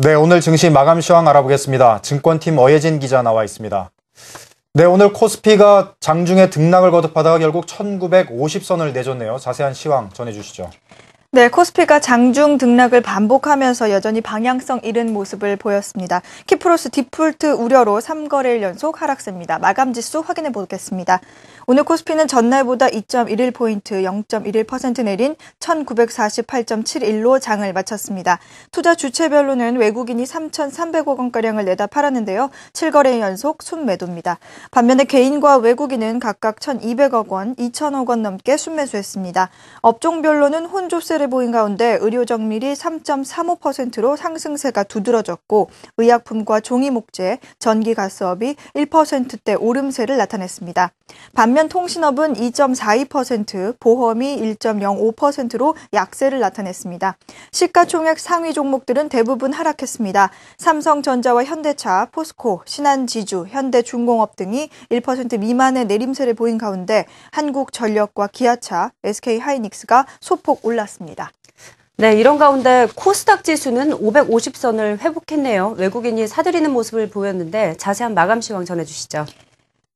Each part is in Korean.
네, 오늘 증시 마감 시황 알아보겠습니다. 증권팀 어예진 기자 나와 있습니다. 네, 오늘 코스피가 장중에 등락을 거듭하다가 결국 1950선을 내줬네요. 자세한 시황 전해주시죠. 네, 코스피가 장중 등락을 반복하면서 여전히 방향성 잃은 모습을 보였습니다. 키프로스 디폴트 우려로 3거래일 연속 하락세입니다. 마감 지수 확인해 보겠습니다. 오늘 코스피는 전날보다 2.11포인트, 0.11% 내린 1948.71로 장을 마쳤습니다. 투자 주체별로는 외국인이 3,300억 원가량을 내다 팔았는데요. 7거래일 연속 순매도입니다. 반면에 개인과 외국인은 각각 1,200억 원, 2,000억 원 넘게 순매수했습니다. 업종별로는 혼조세를 보인 가운데 의료정밀이 3.35%로 상승세가 두드러졌고 의약품과 종이목재, 전기가스업이 1%대 오름세를 나타냈습니다. 반면 통신업은 2.42%, 보험이 1.05%로 약세를 나타냈습니다. 시가총액 상위 종목들은 대부분 하락했습니다. 삼성전자와 현대차, 포스코, 신한지주, 현대중공업 등이 1% 미만의 내림세를 보인 가운데 한국전력과 기아차, SK하이닉스가 소폭 올랐습니다. 네, 이런 가운데 코스닥 지수는 550선을 회복했네요. 외국인이 사들이는 모습을 보였는데 자세한 마감 시황 전해주시죠.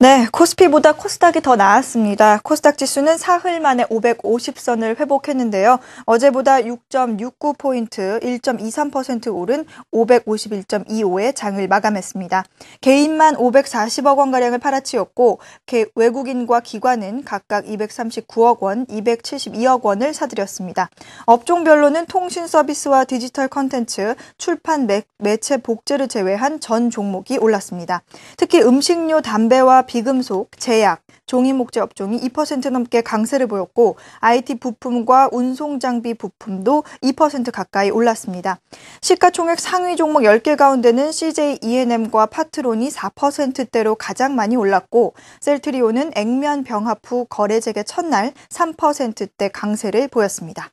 네, 코스피보다 코스닥이 더 나았습니다. 코스닥 지수는 사흘 만에 550선을 회복했는데요. 어제보다 6.69포인트, 1.23% 오른 551.25의 장을 마감했습니다. 개인만 540억 원가량을 팔아치웠고 외국인과 기관은 각각 239억 원, 272억 원을 사들였습니다. 업종별로는 통신 서비스와 디지털 콘텐츠, 출판 매체 복제를 제외한 전 종목이 올랐습니다. 특히 음식료, 담배와 비금속, 제약, 종이목재 업종이 2% 넘게 강세를 보였고 IT 부품과 운송장비 부품도 2% 가까이 올랐습니다. 시가총액 상위 종목 10개 가운데는 CJ E&M과 파트론이 4%대로 가장 많이 올랐고 셀트리온은 액면 병합 후 거래 재개 첫날 3%대 강세를 보였습니다.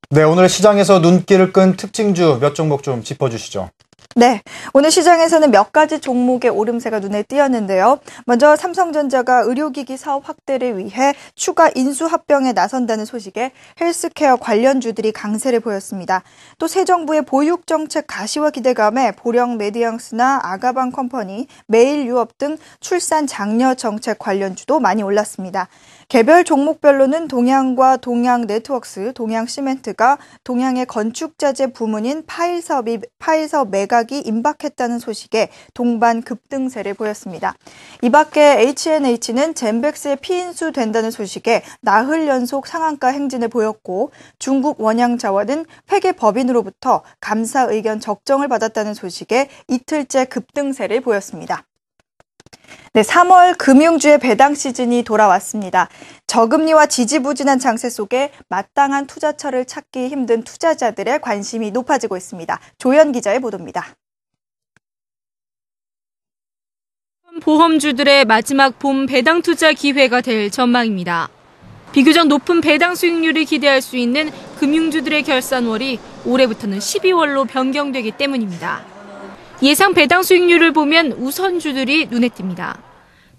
네, 오늘 시장에서 눈길을 끈 특징주 몇 종목 좀 짚어주시죠. 네, 오늘 시장에서는 몇 가지 종목의 오름세가 눈에 띄었는데요. 먼저 삼성전자가 의료기기 사업 확대를 위해 추가 인수합병에 나선다는 소식에 헬스케어 관련주들이 강세를 보였습니다. 또 새 정부의 보육정책 가시화 기대감에 보령 메디앙스나 아가방 컴퍼니, 메일유업 등 출산 장려 정책 관련주도 많이 올랐습니다. 개별 종목별로는 동양과 동양네트워크스, 동양시멘트가 동양의 건축자재 부문인 파일사업 매각이 임박했다는 소식에 동반 급등세를 보였습니다. 이 밖에 H&H는 젠백스에 피인수된다는 소식에 나흘 연속 상한가 행진을 보였고 중국 원양자원은 회계법인으로부터 감사 의견 적정을 받았다는 소식에 이틀째 급등세를 보였습니다. 네, 3월 금융주의 배당 시즌이 돌아왔습니다. 저금리와 지지부진한 장세 속에 마땅한 투자처를 찾기 힘든 투자자들의 관심이 높아지고 있습니다. 조연 기자의 보도입니다. 보험주들의 마지막 봄 배당 투자 기회가 될 전망입니다. 비교적 높은 배당 수익률을 기대할 수 있는 금융주들의 결산월이 올해부터는 12월로 변경되기 때문입니다. 예상 배당 수익률을 보면 우선주들이 눈에 띕니다.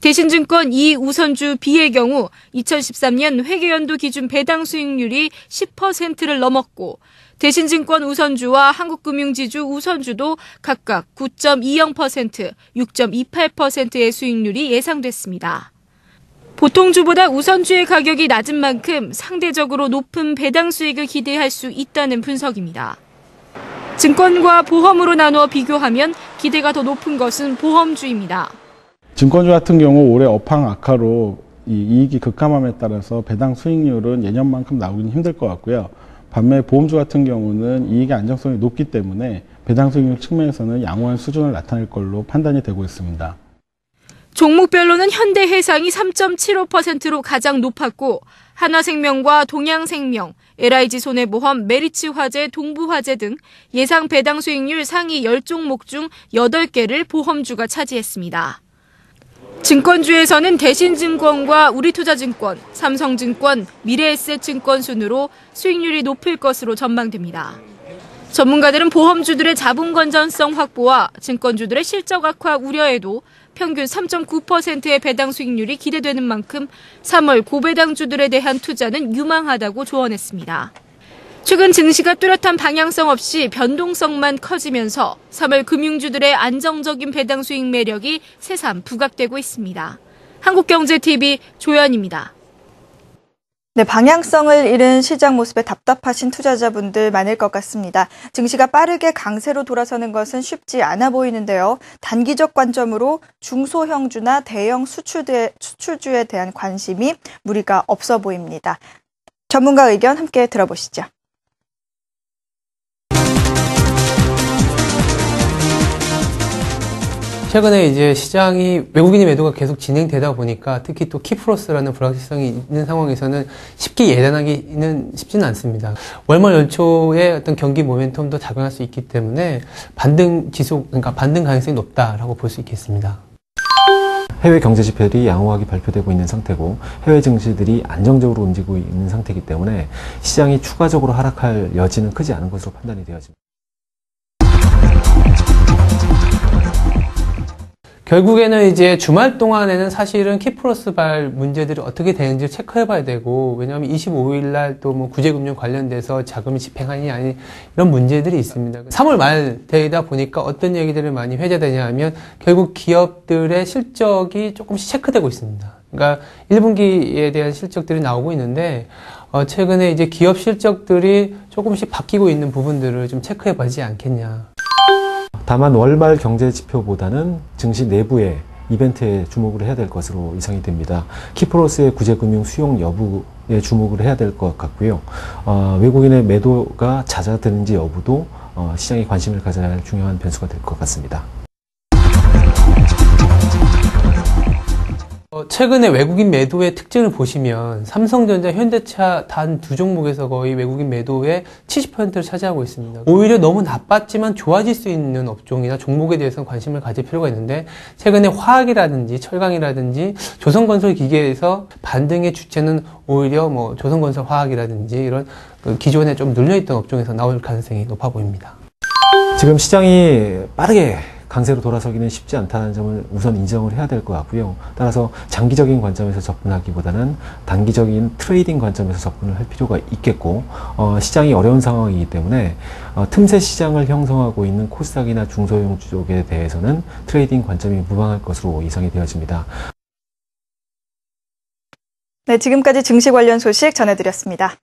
대신증권 이 우선주 B의 경우 2013년 회계연도 기준 배당 수익률이 10%를 넘었고 대신증권 우선주와 한국금융지주 우선주도 각각 9.20%, 6.28%의 수익률이 예상됐습니다. 보통주보다 우선주의 가격이 낮은 만큼 상대적으로 높은 배당 수익을 기대할 수 있다는 분석입니다. 증권과 보험으로 나누어 비교하면 기대가 더 높은 것은 보험주입니다. 증권주 같은 경우 올해 업황 악화로 이익이 급감함에 따라서 배당 수익률은 예년만큼 나오기는 힘들 것 같고요. 반면에 보험주 같은 경우는 이익의 안정성이 높기 때문에 배당 수익률 측면에서는 양호한 수준을 나타낼 걸로 판단이 되고 있습니다. 종목별로는 현대해상이 3.75%로 가장 높았고 한화생명과 동양생명, LIG손해보험, 메리츠화재, 동부화재 등 예상 배당 수익률 상위 10종목 중 8개를 보험주가 차지했습니다. 증권주에서는 대신증권과 우리투자증권, 삼성증권, 미래에셋증권 순으로 수익률이 높을 것으로 전망됩니다. 전문가들은 보험주들의 자본 건전성 확보와 증권주들의 실적 악화 우려에도 평균 3.9%의 배당 수익률이 기대되는 만큼 3월 고배당주들에 대한 투자는 유망하다고 조언했습니다. 최근 증시가 뚜렷한 방향성 없이 변동성만 커지면서 3월 금융주들의 안정적인 배당 수익 매력이 새삼 부각되고 있습니다. 한국경제TV 조연입니다. 네, 방향성을 잃은 시장 모습에 답답하신 투자자분들 많을 것 같습니다. 증시가 빠르게 강세로 돌아서는 것은 쉽지 않아 보이는데요. 단기적 관점으로 중소형주나 대형 수출주에 대한 관심이 무리가 없어 보입니다. 전문가 의견 함께 들어보시죠. 최근에 이제 시장이 외국인의 매도가 계속 진행되다 보니까 특히 또 키플러스라는 불확실성이 있는 상황에서는 쉽게 예단하기는 쉽지는 않습니다. 월말 연초에 어떤 경기 모멘텀도 작용할 수 있기 때문에 반등 가능성이 높다라고 볼 수 있겠습니다. 해외 경제 지표들이 양호하게 발표되고 있는 상태고 해외 증시들이 안정적으로 움직이고 있는 상태이기 때문에 시장이 추가적으로 하락할 여지는 크지 않은 것으로 판단이 되어집니다. 결국에는 이제 주말 동안에는 사실은 키플러스 발 문제들이 어떻게 되는지 체크해 봐야 되고, 왜냐하면 25일 날 또 뭐 구제금융 관련돼서 자금이 집행하느냐 아니 이런 문제들이 있습니다. 3월 말 되다 보니까 어떤 얘기들을 많이 회자되냐 하면 결국 기업들의 실적이 조금씩 체크되고 있습니다. 그러니까 1분기에 대한 실적들이 나오고 있는데 최근에 이제 기업 실적들이 조금씩 바뀌고 있는 부분들을 좀 체크해 봐야지 않겠냐. 다만 월말 경제 지표보다는 증시 내부의 이벤트에 주목을 해야 될 것으로 예상이 됩니다. 키플러스의 구제금융 수용 여부에 주목을 해야 될 것 같고요. 외국인의 매도가 잦아드는지 여부도 시장이 관심을 가져야 할 중요한 변수가 될 것 같습니다. 최근에 외국인 매도의 특징을 보시면 삼성전자, 현대차 단 두 종목에서 거의 외국인 매도의 70%를 차지하고 있습니다. 오히려 너무 나빴지만 좋아질 수 있는 업종이나 종목에 대해서는 관심을 가질 필요가 있는데, 최근에 화학이라든지 철강이라든지 조선건설 기계에서 반등의 주체는 오히려 뭐 조선건설 화학이라든지 이런 기존에 좀 눌려있던 업종에서 나올 가능성이 높아 보입니다. 지금 시장이 빠르게 강세로 돌아서기는 쉽지 않다는 점을 우선 인정을 해야 될 것 같고요. 따라서 장기적인 관점에서 접근하기보다는 단기적인 트레이딩 관점에서 접근을 할 필요가 있겠고, 시장이 어려운 상황이기 때문에 틈새 시장을 형성하고 있는 코스닥이나 중소형 쪽에 대해서는 트레이딩 관점이 무방할 것으로 예상이 되어집니다. 네, 지금까지 증시 관련 소식 전해드렸습니다.